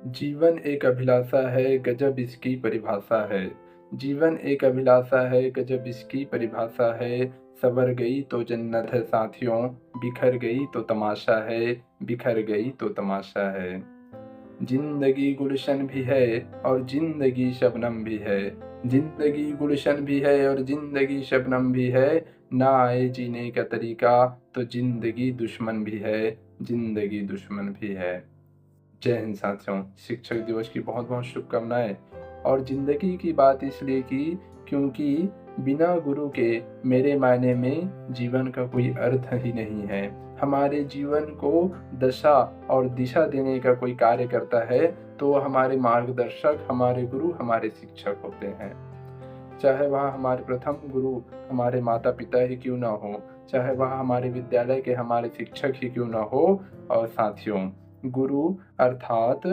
जीवन एक अभिलाषा है, गजब इसकी परिभाषा है। जीवन एक अभिलाषा है, गजब इसकी परिभाषा है। संवर गई तो जन्नत है साथियों, बिखर गई तो तमाशा है, बिखर गई तो तमाशा है। जिंदगी गुलशन भी है और जिंदगी शबनम भी है। जिंदगी गुलशन भी है और जिंदगी शबनम भी है। ना आए जीने का तरीका तो जिंदगी दुश्मन भी है, जिंदगी दुश्मन भी है। जय हिंद साथियों, शिक्षक दिवस की बहुत बहुत शुभकामनाएं। और जिंदगी की बात इसलिए की क्योंकि बिना गुरु के मेरे मायने में जीवन का कोई अर्थ ही नहीं है। हमारे जीवन को दशा और दिशा देने का कोई कार्य करता है तो हमारे मार्गदर्शक, हमारे गुरु, हमारे शिक्षक होते हैं। चाहे वह हमारे प्रथम गुरु हमारे माता पिता ही क्यों ना हो, चाहे वह हमारे विद्यालय के हमारे शिक्षक ही क्यों ना हो। और साथियों, गुरु अर्थात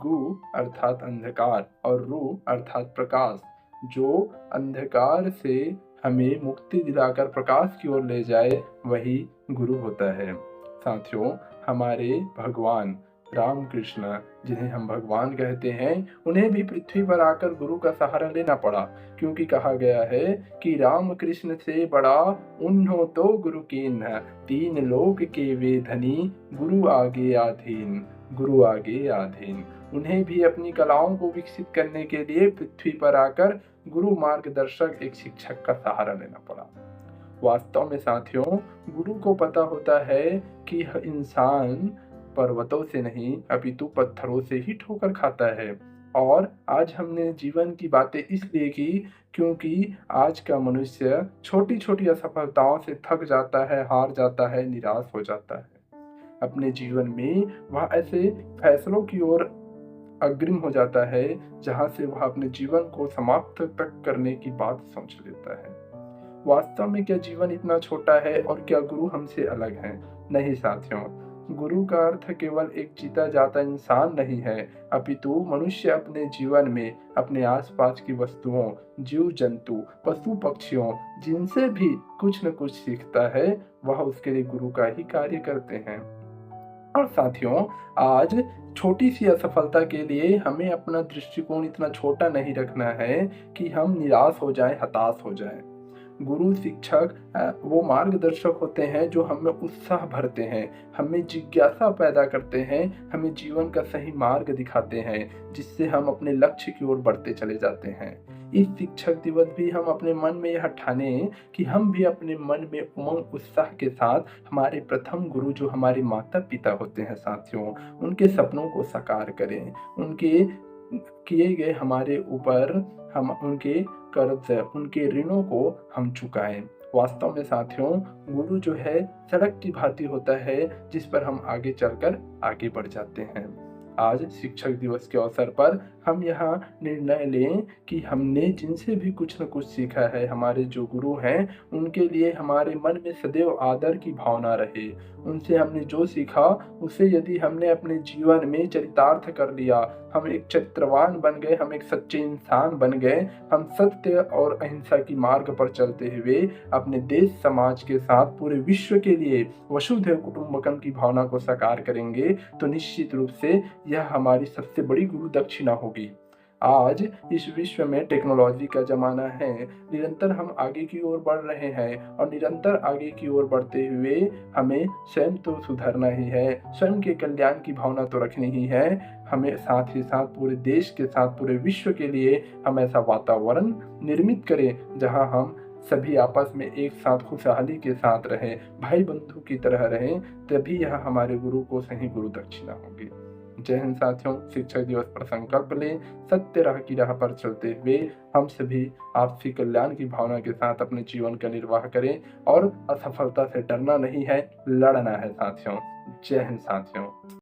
गु अर्थात अंधकार और रु अर्थात प्रकाश, जो अंधकार से हमें मुक्ति दिलाकर प्रकाश की ओर ले जाए वही गुरु होता है। साथियों, हमारे भगवान राम कृष्ण, जिन्हें हम भगवान कहते हैं, उन्हें भी पृथ्वी पर आकर गुरु का सहारा लेना पड़ा, क्योंकि कहा गया है कि राम कृष्ण से बड़ा उन्हों तो गुरु कीन्ह, तीन लोक के वे धनी, गुरु आगे आधीन, गुरु आगे आधीन। उन्हें भी अपनी कलाओं को विकसित करने के लिए पृथ्वी पर आकर गुरु मार्गदर्शक एक शिक्षक का सहारा लेना पड़ा। वास्तव में साथियों, गुरु को पता होता है कि इंसान पर्वतों से नहीं अपितु पत्थरों से ही ठोकर खाता है। और आज हमने जीवन की बातें इसलिए की क्योंकि आज का मनुष्य छोटी छोटी असफलताओं से थक जाता है, हार जाता है, निराश हो जाता है। अपने जीवन में वह ऐसे फैसलों की ओर अग्रिम हो जाता है जहां से वह अपने जीवन को समाप्त तक करने की बात सोच लेता है। वास्तव में क्या जीवन इतना छोटा है और क्या गुरु हमसे अलग हैं? नहीं साथियों, गुरु का अर्थ केवल एक जीता जाता इंसान नहीं है, अपितु मनुष्य अपने जीवन में अपने आसपास की वस्तुओं, जीव जंतु, पशु पक्षियों, जिनसे भी कुछ न कुछ सीखता है, वह उसके लिए गुरु का ही कार्य करते हैं। और साथियों, आज छोटी सी असफलता के लिए हमें अपना दृष्टिकोण इतना छोटा नहीं रखना है कि हम निराश हो जाएं, हताश हो जाएं। गुरु शिक्षक वो मार्गदर्शक होते हैं जो हमें उत्साह भरते हैं, हमें जिज्ञासा पैदा करते हैं, हमें जीवन का सही मार्ग दिखाते हैं, जिससे हम अपने लक्ष्य की ओर बढ़ते चले जाते हैं। इस शिक्षक दिवस भी हम अपने मन में यह ठाने कि हम भी अपने मन में उमंग उत्साह के साथ हमारे प्रथम गुरु जो हमारे माता पिता होते हैं साथियों, उनके सपनों को साकार करें, उनके किए गए हमारे ऊपर हम उनके कर्ज, उनके ऋणों को हम चुकाएं। वास्तव में साथियों, गुरु जो है सड़क की भांति होता है जिस पर हम आगे चलकर आगे बढ़ जाते हैं। आज शिक्षक दिवस के अवसर पर हम यहाँ निर्णय लें कि हमने जिनसे भी कुछ न कुछ सीखा है, हमारे जो गुरु हैं, उनके लिए हमारे मन में सदैव आदर की भावना रहे। उनसे हमने जो सीखा उसे यदि हमने अपने जीवन में चरितार्थ कर लिया, हम एक चरित्रवान बन गए, हम एक सच्चे इंसान बन गए, हम सत्य और अहिंसा की मार्ग पर चलते हुए अपने देश समाज के साथ पूरे विश्व के लिए वसुधैव कुटुंबकम की भावना को साकार करेंगे, तो निश्चित रूप से यह हमारी सबसे बड़ी गुरु दक्षिणा होगी। आज इस विश्व में टेक्नोलॉजी का जमाना है, निरंतर हम आगे की ओर बढ़ रहे हैं और निरंतर आगे की ओर बढ़ते हुए हमें स्वयं तो सुधरना ही है, स्वयं के कल्याण की भावना तो रखनी ही है। हमें साथ ही साथ पूरे देश के साथ पूरे विश्व के लिए हम ऐसा वातावरण निर्मित करें जहां हम सभी आपस में एक साथ खुशहाली के साथ रहें, भाई बंधु की तरह रहें, तभी यह हमारे गुरु को सही गुरु दक्षिणा होगी। जय हिंद साथियों, शिक्षक दिवस पर संकल्प लें, सत्य राह की राह पर चलते हुए हम सभी आपसी कल्याण की भावना के साथ अपने जीवन का निर्वाह करें और असफलता से डरना नहीं है, लड़ना है साथियों। जय हिंद साथियों।